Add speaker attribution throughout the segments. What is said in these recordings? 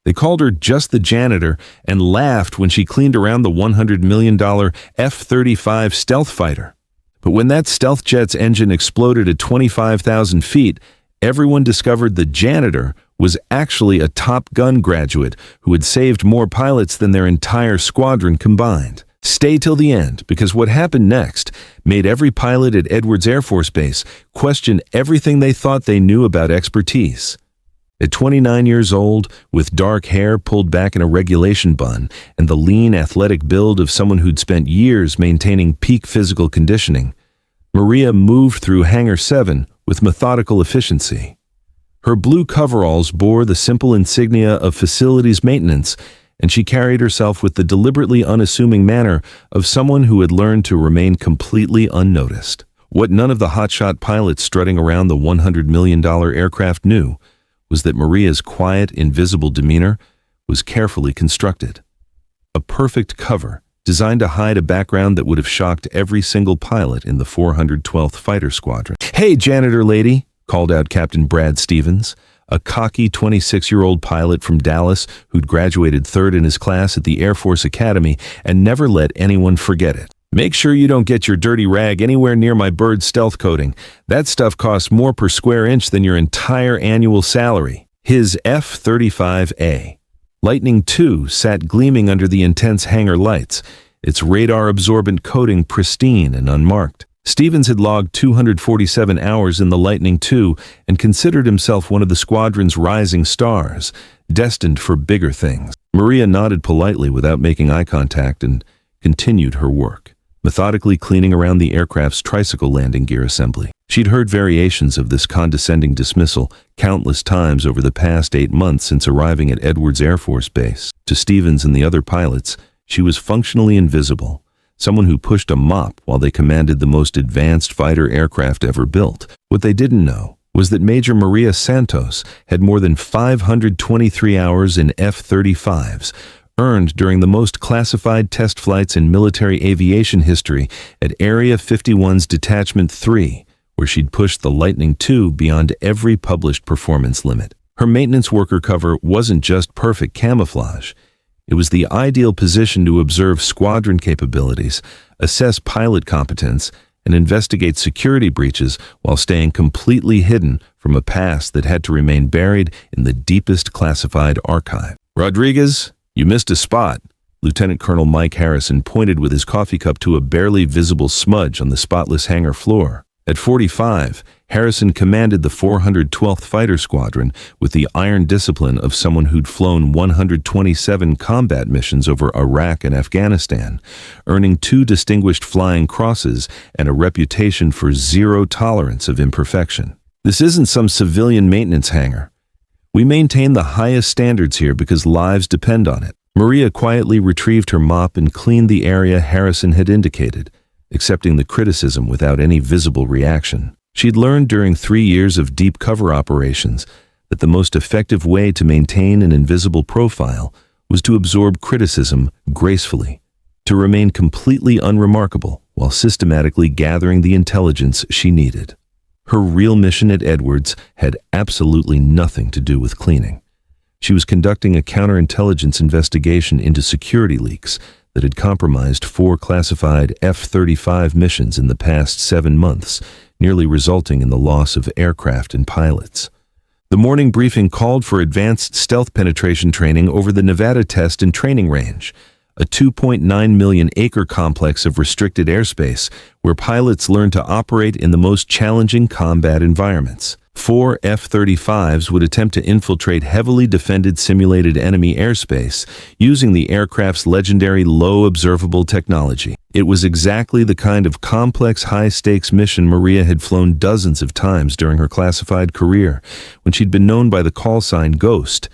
Speaker 1: They called her just the janitor and laughed when she cleaned around the $100 million F-35 stealth fighter. But when that stealth jet's engine exploded at 25,000 feet, everyone discovered the janitor was actually a Top Gun graduate who had saved more pilots than their entire squadron combined. Stay till the end, because what happened next made every pilot at Edwards Air Force Base question everything they thought they knew about expertise. At 29 years old, with dark hair pulled back in a regulation bun and the lean, athletic build of someone who'd spent years maintaining peak physical conditioning, Maria moved through Hangar 7 with methodical efficiency. Her blue coveralls bore the simple insignia of facilities maintenance, and she carried herself with the deliberately unassuming manner of someone who had learned to remain completely unnoticed. What none of the hotshot pilots strutting around the $100 million aircraft knew was that Maria's quiet, invisible demeanor was carefully constructed. A perfect cover designed to hide a background that would have shocked every single pilot in the 412th Fighter Squadron. "Hey, janitor lady," called out Captain Brad Stevens, a cocky 26-year-old pilot from Dallas who'd graduated third in his class at the Air Force Academy and never let anyone forget it. "Make sure you don't get your dirty rag anywhere near my bird stealth coating. That stuff costs more per square inch than your entire annual salary." His F-35A. Lightning II sat gleaming under the intense hangar lights, its radar-absorbent coating pristine and unmarked. Stevens had logged 247 hours in the Lightning II and considered himself one of the squadron's rising stars, destined for bigger things. Maria nodded politely without making eye contact and continued her work, methodically cleaning around the aircraft's tricycle landing gear assembly. She'd heard variations of this condescending dismissal countless times over the past 8 months since arriving at Edwards Air Force Base. To Stevens and the other pilots, she was functionally invisible, someone who pushed a mop while they commanded the most advanced fighter aircraft ever built. What they didn't know was that Major Maria Santos had more than 523 hours in F-35s, earned during the most classified test flights in military aviation history at Area 51's Detachment 3, where she'd pushed the Lightning II beyond every published performance limit. Her maintenance worker cover wasn't just perfect camouflage. It was the ideal position to observe squadron capabilities, assess pilot competence, and investigate security breaches while staying completely hidden from a past that had to remain buried in the deepest classified archive. "Rodriguez, you missed a spot." Lieutenant Colonel Mike Harrison pointed with his coffee cup to a barely visible smudge on the spotless hangar floor. At 45, Harrison commanded the 412th Fighter Squadron with the iron discipline of someone who'd flown 127 combat missions over Iraq and Afghanistan, earning 2 distinguished flying crosses and a reputation for zero tolerance of imperfection. "This isn't some civilian maintenance hangar. We maintain the highest standards here because lives depend on it." Maria quietly retrieved her mop and cleaned the area Harrison had indicated, accepting the criticism without any visible reaction. She'd learned during 3 years of deep cover operations that the most effective way to maintain an invisible profile was to absorb criticism gracefully, to remain completely unremarkable while systematically gathering the intelligence she needed. Her real mission at Edwards had absolutely nothing to do with cleaning. She was conducting a counterintelligence investigation into security leaks that had compromised 4 classified F-35 missions in the past 7 months, nearly resulting in the loss of aircraft and pilots. The morning briefing called for advanced stealth penetration training over the Nevada Test and Training Range, a 2.9 million acre complex of restricted airspace where pilots learn to operate in the most challenging combat environments. 4 F-35s would attempt to infiltrate heavily defended simulated enemy airspace using the aircraft's legendary low observable technology. It was exactly the kind of complex, high-stakes mission Maria had flown dozens of times during her classified career, when she'd been known by the call sign Ghost,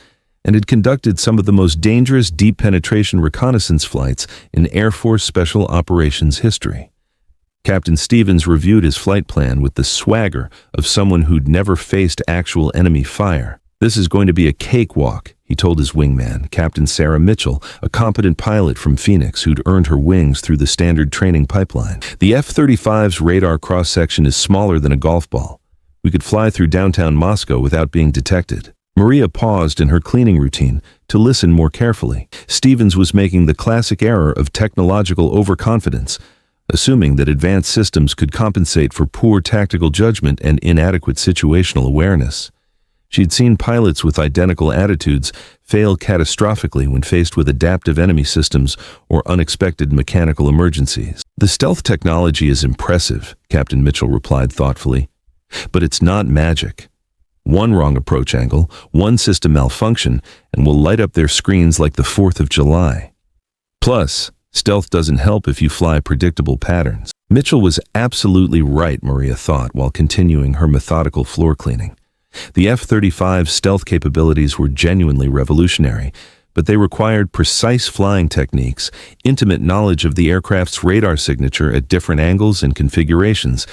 Speaker 1: and had conducted some of the most dangerous deep penetration reconnaissance flights in Air Force Special Operations history. Captain Stevens reviewed his flight plan with the swagger of someone who'd never faced actual enemy fire. "This is going to be a cakewalk," he told his wingman, Captain Sarah Mitchell, a competent pilot from Phoenix who'd earned her wings through the standard training pipeline. "The F-35's radar cross-section is smaller than a golf ball. We could fly through downtown Moscow without being detected." Maria paused in her cleaning routine to listen more carefully. Stevens was making the classic error of technological overconfidence, assuming that advanced systems could compensate for poor tactical judgment and inadequate situational awareness. She'd seen pilots with identical attitudes fail catastrophically when faced with adaptive enemy systems or unexpected mechanical emergencies. "The stealth technology is impressive," Captain Mitchell replied thoughtfully, "but it's not magic. One wrong approach angle, one system malfunction, and will light up their screens like the 4th of July. Plus, stealth doesn't help if you fly predictable patterns." Mitchell was absolutely right, Maria thought, while continuing her methodical floor cleaning. The F-35's stealth capabilities were genuinely revolutionary, but they required precise flying techniques, intimate knowledge of the aircraft's radar signature at different angles and configurations,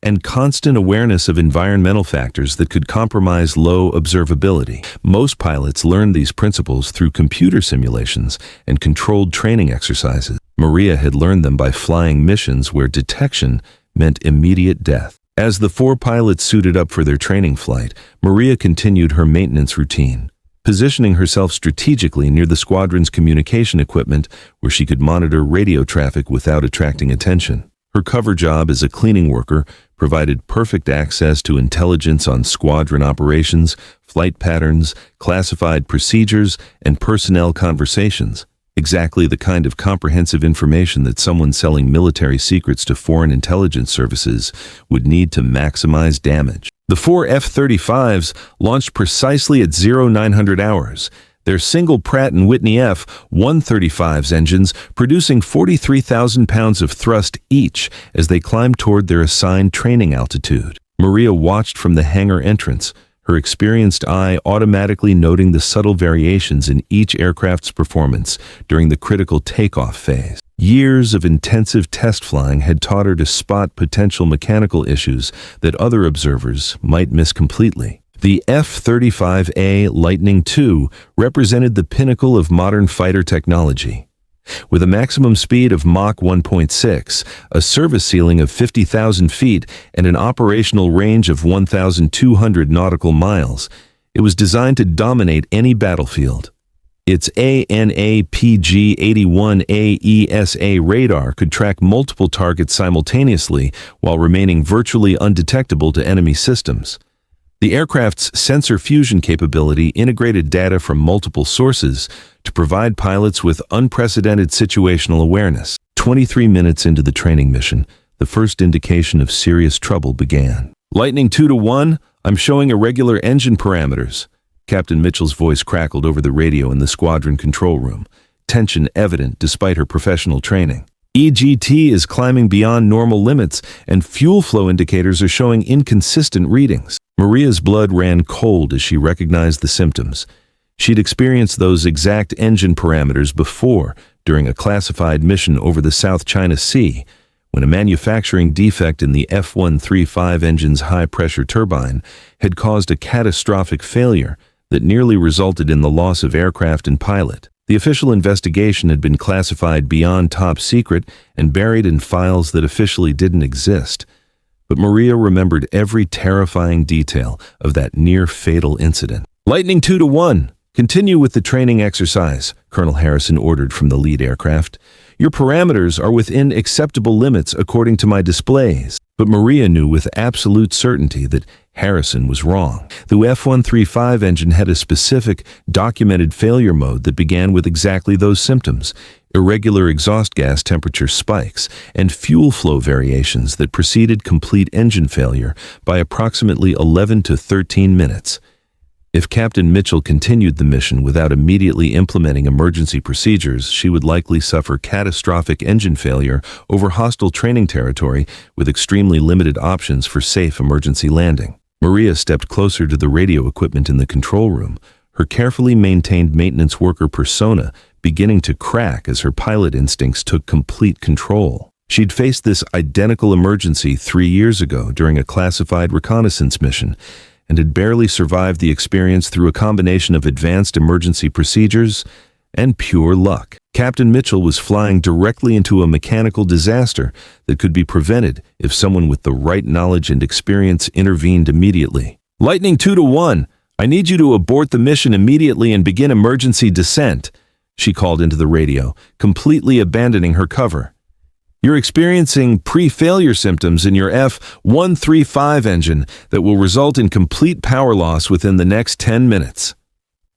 Speaker 1: and constant awareness of environmental factors that could compromise low observability. Most pilots learned these principles through computer simulations and controlled training exercises. Maria had learned them by flying missions where detection meant immediate death. As the 4 pilots suited up for their training flight, Maria continued her maintenance routine, positioning herself strategically near the squadron's communication equipment where she could monitor radio traffic without attracting attention. Her cover job as a cleaning worker provided perfect access to intelligence on squadron operations, flight patterns, classified procedures, and personnel conversations. Exactly the kind of comprehensive information that someone selling military secrets to foreign intelligence services would need to maximize damage. The 4 F-35s launched precisely at 0900 hours, their single Pratt & Whitney F-135's engines producing 43,000 pounds of thrust each as they climbed toward their assigned training altitude. Maria watched from the hangar entrance, her experienced eye automatically noting the subtle variations in each aircraft's performance during the critical takeoff phase. Years of intensive test flying had taught her to spot potential mechanical issues that other observers might miss completely. The F-35A Lightning II represented the pinnacle of modern fighter technology. With a maximum speed of Mach 1.6, a service ceiling of 50,000 feet, and an operational range of 1,200 nautical miles, it was designed to dominate any battlefield. Its ANAPG-81A ESA radar could track multiple targets simultaneously while remaining virtually undetectable to enemy systems. The aircraft's sensor fusion capability integrated data from multiple sources to provide pilots with unprecedented situational awareness. 23 minutes into the training mission, the first indication of serious trouble began. "Lightning 2-1, I'm showing irregular engine parameters." Captain Mitchell's voice crackled over the radio in the squadron control room, tension evident despite her professional training. "EGT is climbing beyond normal limits, and fuel flow indicators are showing inconsistent readings." Maria's blood ran cold as she recognized the symptoms. She'd experienced those exact engine parameters before during a classified mission over the South China Sea, when a manufacturing defect in the F-135 engine's high-pressure turbine had caused a catastrophic failure that nearly resulted in the loss of aircraft and pilot. The official investigation had been classified beyond top secret and buried in files that officially didn't exist. But Maria remembered every terrifying detail of that near-fatal incident. "Lightning 2-1, continue with the training exercise," Colonel Harrison ordered from the lead aircraft. "Your parameters are within acceptable limits according to my displays." But Maria knew with absolute certainty that Harrison was wrong. The F-135 engine had a specific, documented failure mode that began with exactly those symptoms: irregular exhaust gas temperature spikes and fuel flow variations that preceded complete engine failure by approximately 11 to 13 minutes. If Captain Mitchell continued the mission without immediately implementing emergency procedures, she would likely suffer catastrophic engine failure over hostile training territory with extremely limited options for safe emergency landing. Maria stepped closer to the radio equipment in the control room, her carefully maintained maintenance worker persona beginning to crack as her pilot instincts took complete control. She'd faced this identical emergency 3 years ago during a classified reconnaissance mission, and had barely survived the experience through a combination of advanced emergency procedures and pure luck. Captain Mitchell was flying directly into a mechanical disaster that could be prevented if someone with the right knowledge and experience intervened immediately. "Lightning 2-1, I need you to abort the mission immediately and begin emergency descent, she called into the radio, completely abandoning her cover. You're experiencing pre-failure symptoms in your F-135 engine that will result in complete power loss within the next 10 minutes.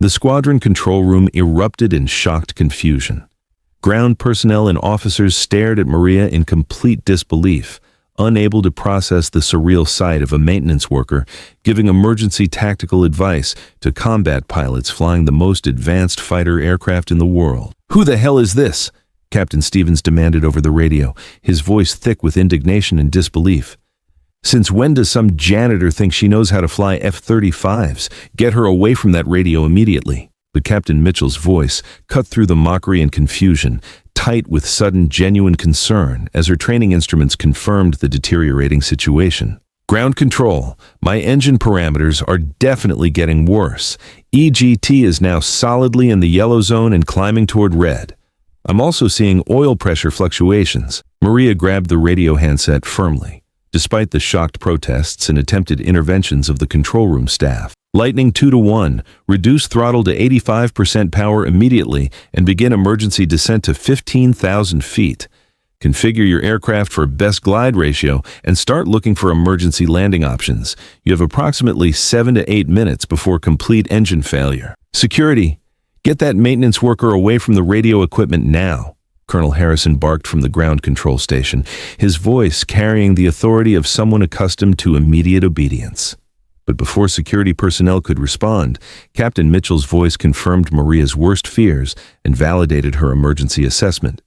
Speaker 1: The squadron control room erupted in shocked confusion. Ground personnel and officers stared at Maria in complete disbelief, unable to process the surreal sight of a maintenance worker giving emergency tactical advice to combat pilots flying the most advanced fighter aircraft in the world. "Who the hell is this?" Captain Stevens demanded over the radio, his voice thick with indignation and disbelief. "Since when does some janitor think she knows how to fly F-35s? Get her away from that radio immediately." But Captain Mitchell's voice cut through the mockery and confusion, tight with sudden, genuine concern as her training instruments confirmed the deteriorating situation. "Ground control, my engine parameters are definitely getting worse. EGT is now solidly in the yellow zone and climbing toward red. I'm also seeing oil pressure fluctuations." Maria grabbed the radio handset firmly, despite the shocked protests and attempted interventions of the control room staff. "Lightning 2-1, reduce throttle to 85% power immediately and begin emergency descent to 15,000 feet. Configure your aircraft for best glide ratio and start looking for emergency landing options. You have approximately 7 to 8 minutes before complete engine failure. Security, get that maintenance worker away from the radio equipment now," Colonel Harrison barked from the ground control station, his voice carrying the authority of someone accustomed to immediate obedience. But before security personnel could respond, Captain Mitchell's voice confirmed Maria's worst fears and validated her emergency assessment.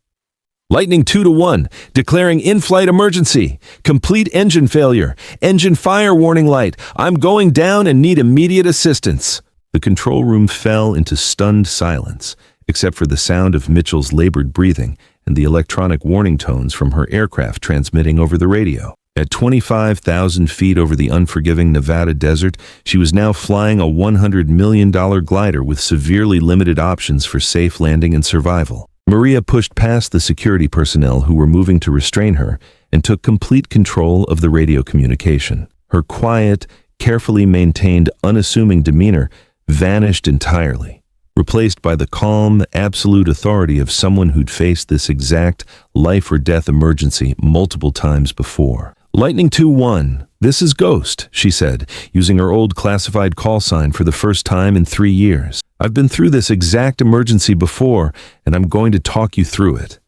Speaker 1: "Lightning 2-1, declaring in-flight emergency. Complete engine failure. Engine fire warning light. I'm going down and need immediate assistance." The control room fell into stunned silence, except for the sound of Mitchell's labored breathing and the electronic warning tones from her aircraft transmitting over the radio. At 25,000 feet over the unforgiving Nevada desert, she was now flying a $100 million glider with severely limited options for safe landing and survival. Maria pushed past the security personnel who were moving to restrain her and took complete control of the radio communication. Her quiet, carefully maintained, unassuming demeanor vanished entirely, replaced by the calm, absolute authority of someone who'd faced this exact life-or-death emergency multiple times before. "Lightning 2-1, this is Ghost," she said, using her old classified call sign for the first time in 3 years. "I've been through this exact emergency before, and I'm going to talk you through it.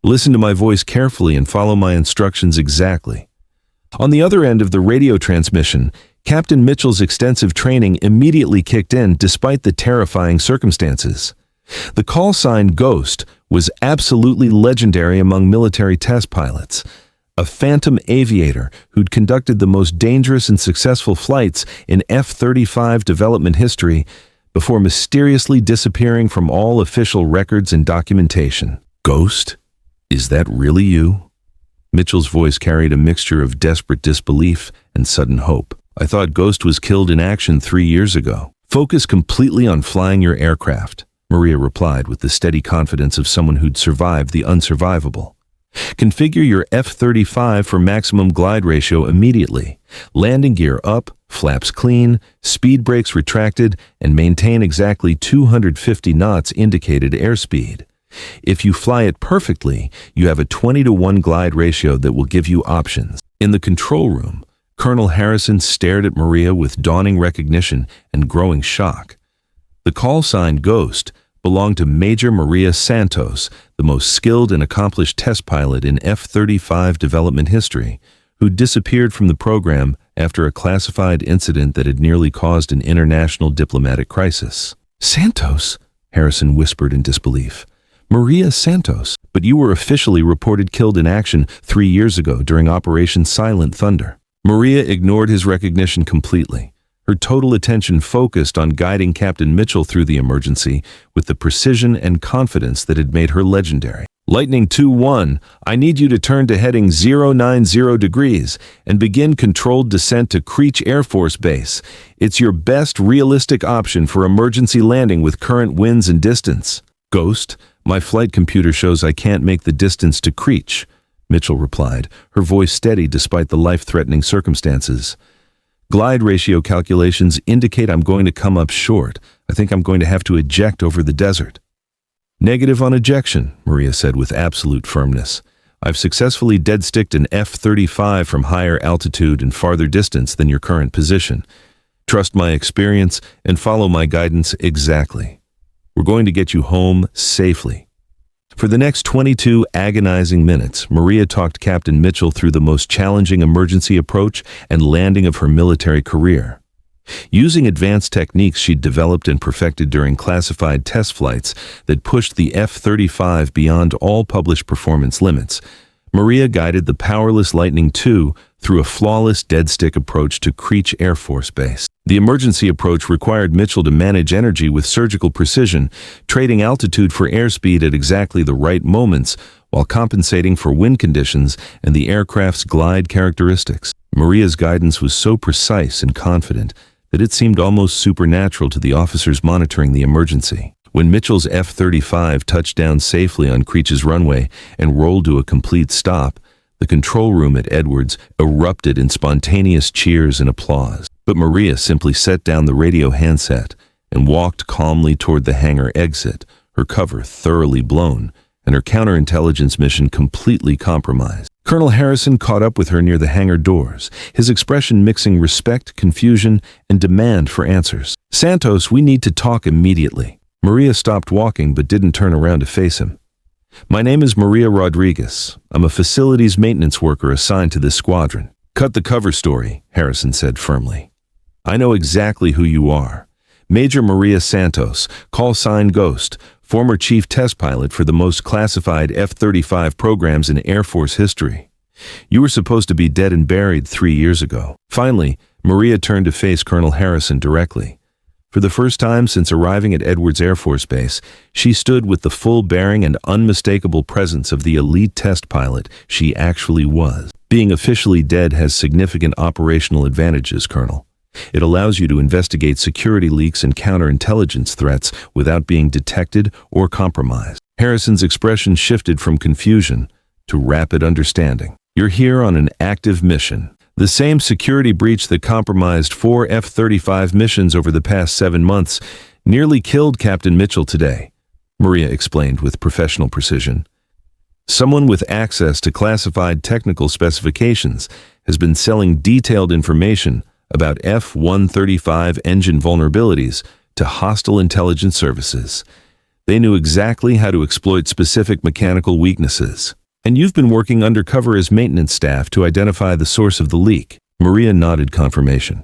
Speaker 1: Listen to my voice carefully and follow my instructions exactly." On the other end of the radio transmission, Captain Mitchell's extensive training immediately kicked in despite the terrifying circumstances. The call sign Ghost was absolutely legendary among military test pilots. A phantom aviator who'd conducted the most dangerous and successful flights in F-35 development history before mysteriously disappearing from all official records and documentation. "Ghost? Is that really you?" Mitchell's voice carried a mixture of desperate disbelief and sudden hope. "I thought Ghost was killed in action 3 years ago. Focus completely on flying your aircraft," Maria replied with the steady confidence of someone who'd survived the unsurvivable. "Configure your F-35 for maximum glide ratio immediately. Landing gear up, flaps clean, speed brakes retracted, and maintain exactly 250 knots indicated airspeed. If you fly it perfectly, you have a 20-to-1 glide ratio that will give you options." In the control room, Colonel Harrison stared at Maria with dawning recognition and growing shock. The call sign Ghost belonged to Major Maria Santos, the most skilled and accomplished test pilot in F-35 development history, who disappeared from the program after a classified incident that had nearly caused an international diplomatic crisis. "Santos?" Harrison whispered in disbelief. "Maria Santos, but you were officially reported killed in action 3 years ago during Operation Silent Thunder." Maria ignored his recognition completely, her total attention focused on guiding Captain Mitchell through the emergency with the precision and confidence that had made her legendary. "Lightning 2-1, I need you to turn to heading 090 degrees and begin controlled descent to Creech Air Force Base. It's your best realistic option for emergency landing with current winds and distance." "Ghost, my flight computer shows I can't make the distance to Creech," Mitchell replied, her voice steady despite the life-threatening circumstances. Glide ratio calculations indicate I'm going to come up short. I think I'm going to have to eject over the desert. Negative on ejection, Maria said with absolute firmness. I've successfully dead-sticked an F-35 from higher altitude and farther distance than your current position. Trust my experience and follow my guidance exactly. We're going to get you home safely. For the next 22 agonizing minutes, Maria talked Captain Mitchell through the most challenging emergency approach and landing of her military career. Using advanced techniques she'd developed and perfected during classified test flights that pushed the F-35 beyond all published performance limits, Maria guided the powerless Lightning II through a flawless dead-stick approach to Creech Air Force Base. The emergency approach required Mitchell to manage energy with surgical precision, trading altitude for airspeed at exactly the right moments while compensating for wind conditions and the aircraft's glide characteristics. Maria's guidance was so precise and confident that it seemed almost supernatural to the officers monitoring the emergency. When Mitchell's F-35 touched down safely on Creech's runway and rolled to a complete stop, the control room at Edwards erupted in spontaneous cheers and applause. But Maria simply set down the radio handset and walked calmly toward the hangar exit, her cover thoroughly blown and her counterintelligence mission completely compromised. Colonel Harrison caught up with her near the hangar doors, his expression mixing respect, confusion, and demand for answers. "Santos, we need to talk immediately." Maria stopped walking but didn't turn around to face him. "My name is Maria Rodriguez. I'm a facilities maintenance worker assigned to this squadron." "Cut the cover story," Harrison said firmly. "I know exactly who you are. Major Maria Santos, call sign Ghost, former chief test pilot for the most classified F-35 programs in Air Force history. You were supposed to be dead and buried 3 years ago." Finally, Maria turned to face Colonel Harrison directly. For the first time since arriving at Edwards Air Force Base, she stood with the full bearing and unmistakable presence of the elite test pilot she actually was. "Being officially dead has significant operational advantages, Colonel. It allows you to investigate security leaks and counterintelligence threats without being detected or compromised." Harrison's expression shifted from confusion to rapid understanding. "You're here on an active mission. The same security breach that compromised 4 F-35 missions over the past 7 months nearly killed Captain Mitchell today," Maria explained with professional precision. "Someone with access to classified technical specifications has been selling detailed information about F-135 engine vulnerabilities to hostile intelligence services. They knew exactly how to exploit specific mechanical weaknesses. And you've been working undercover as maintenance staff to identify the source of the leak." Maria nodded confirmation.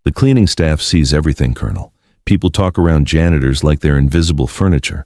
Speaker 1: "The cleaning staff sees everything, Colonel. People talk around janitors like they're invisible furniture.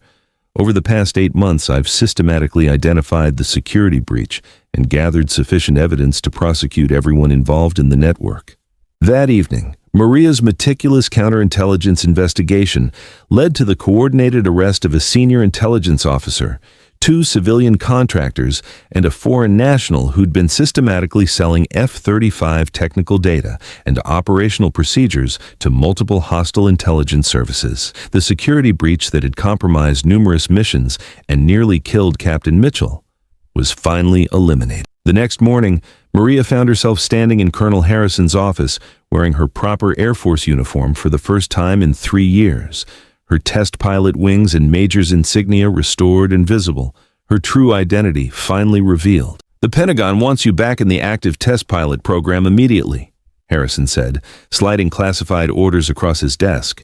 Speaker 1: Over the past 8 months, I've systematically identified the security breach and gathered sufficient evidence to prosecute everyone involved in the network." That evening, Maria's meticulous counterintelligence investigation led to the coordinated arrest of a senior intelligence officer, 2 civilian contractors, and a foreign national who'd been systematically selling F-35 technical data and operational procedures to multiple hostile intelligence services. The security breach that had compromised numerous missions and nearly killed Captain Mitchell was finally eliminated. The next morning, Maria found herself standing in Colonel Harrison's office wearing her proper Air Force uniform for the first time in 3 years. Her test pilot wings and major's insignia restored and visible, her true identity finally revealed. "The Pentagon wants you back in the active test pilot program immediately," Harrison said, sliding classified orders across his desk.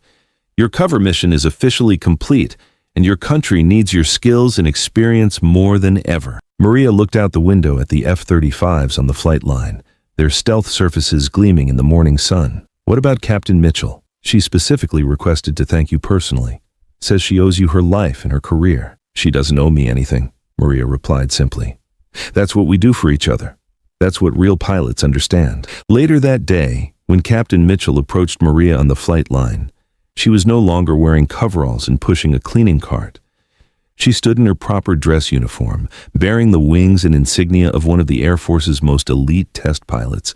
Speaker 1: "Your cover mission is officially complete, and your country needs your skills and experience more than ever." Maria looked out the window at the F-35s on the flight line, their stealth surfaces gleaming in the morning sun. "What about Captain Mitchell? She specifically requested to thank you personally. Says she owes you her life and her career." "She doesn't owe me anything," Maria replied simply. "That's what we do for each other. That's what real pilots understand." Later that day, when Captain Mitchell approached Maria on the flight line, she was no longer wearing coveralls and pushing a cleaning cart. She stood in her proper dress uniform, bearing the wings and insignia of one of the Air Force's most elite test pilots,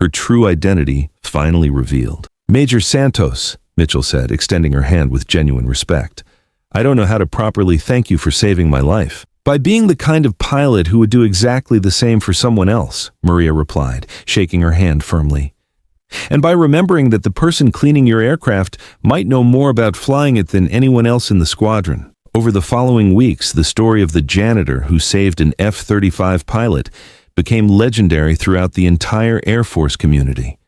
Speaker 1: her true identity finally revealed. "Major Santos," Mitchell said, extending her hand with genuine respect. "I don't know how to properly thank you for saving my life." "By being the kind of pilot who would do exactly the same for someone else," Maria replied, shaking her hand firmly. And by remembering that the person cleaning your aircraft might know more about flying it than anyone else in the squadron. Over the following weeks, the story of the janitor who saved an F-35 pilot became legendary throughout the entire Air Force community.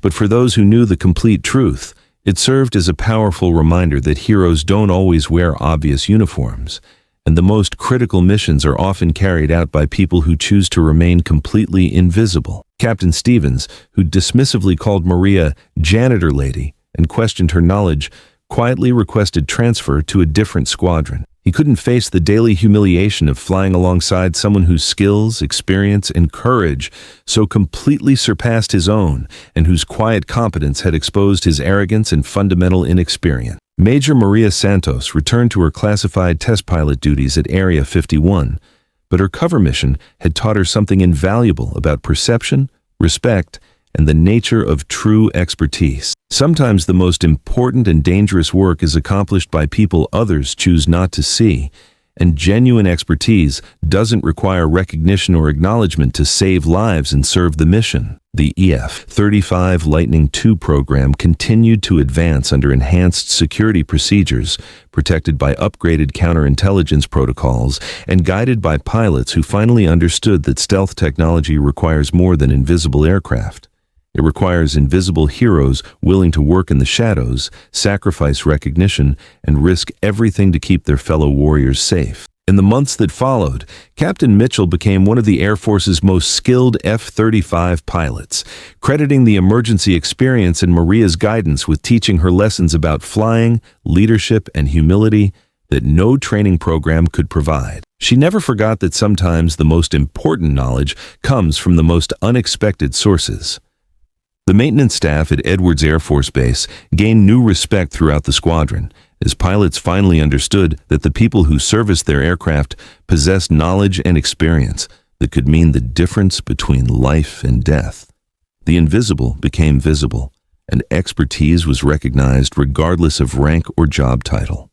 Speaker 1: But for those who knew the complete truth, it served as a powerful reminder that heroes don't always wear obvious uniforms, and the most critical missions are often carried out by people who choose to remain completely invisible. Captain Stevens, who dismissively called Maria "janitor lady" and questioned her knowledge, quietly requested transfer to a different squadron. He couldn't face the daily humiliation of flying alongside someone whose skills, experience, and courage so completely surpassed his own, and whose quiet competence had exposed his arrogance and fundamental inexperience. Major Maria Santos returned to her classified test pilot duties at Area 51, but her cover mission had taught her something invaluable about perception, respect, and the nature of true expertise. Sometimes the most important and dangerous work is accomplished by people others choose not to see, and genuine expertise doesn't require recognition or acknowledgement to save lives and serve the mission. The EF-35 Lightning II program continued to advance under enhanced security procedures, protected by upgraded counterintelligence protocols, and guided by pilots who finally understood that stealth technology requires more than invisible aircraft. It requires invisible heroes willing to work in the shadows, sacrifice recognition, and risk everything to keep their fellow warriors safe. In the months that followed, Captain Mitchell became one of the Air Force's most skilled F-35 pilots, crediting the emergency experience and Maria's guidance with teaching her lessons about flying, leadership, and humility that no training program could provide. She never forgot that sometimes the most important knowledge comes from the most unexpected sources. The maintenance staff at Edwards Air Force Base gained new respect throughout the squadron, as pilots finally understood that the people who serviced their aircraft possessed knowledge and experience that could mean the difference between life and death. The invisible became visible, and expertise was recognized regardless of rank or job title.